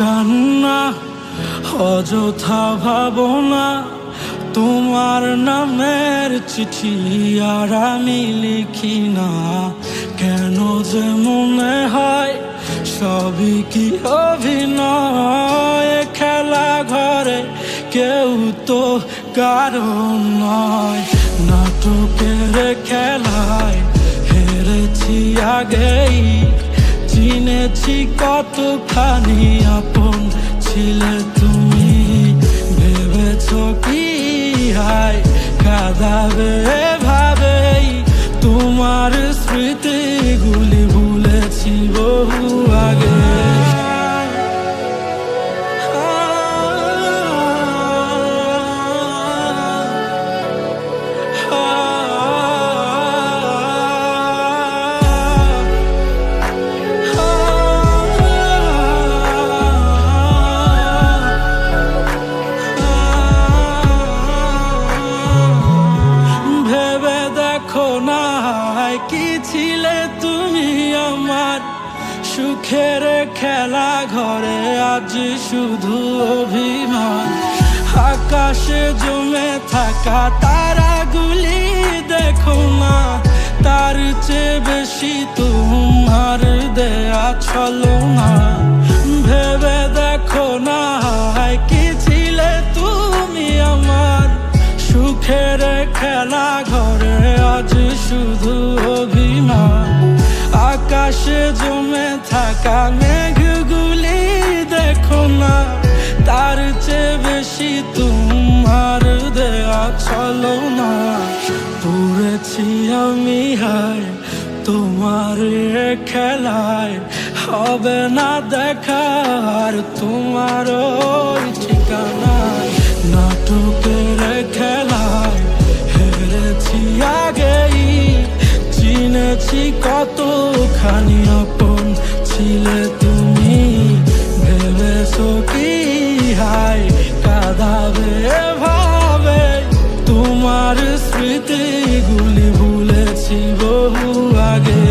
কান্না অযথা ভাবনা, তোমার নামের চিঠি আর আমি লিখি না। কেন যে মনে হয় সবই কি অভিনয়, খেলা ঘরে কেউ তো কারণ নয়। নাটকের খেলায় হেরেছি আগেই, চিনেছি কতখানি আপন ছিলে তুমি। ভেবেছ কি হায় কাঁদাবে ভাবেই, তোমার স্মৃতিগুলি ভুলেছি বহু আগে। কি ছিলে তুমি আমার সুখের খেলা ঘরে, আজ শুধু অভিমান। আকাশে জমে থাকা তারাগুলি দেখো না, তার চেয়ে বেশি তোমার দেয়া ছলনা। ভেবে দেখো না কি ছিলে তুমি আমার সুখের খেলা ঘরে, আজ শুধু অভিমান। আকাশে জমে থাকা মেঘগুলি দেখো না, তার চেয়ে বেশি তোমার দেয়া ছলনা। পড়েছি আমি হায় তোমার খেলায়, হবে না দেখার তোমার ওই ঠিকানায়। নাটকের খেলায় হেরেছি আগেই, চিনেছি কতখানি আপন ছিলে তুমি। ভেবেছো কি হায় কাঁদাবে ভাবে, তোমার স্মৃতিগুলি ভুলেছি বহু আগে।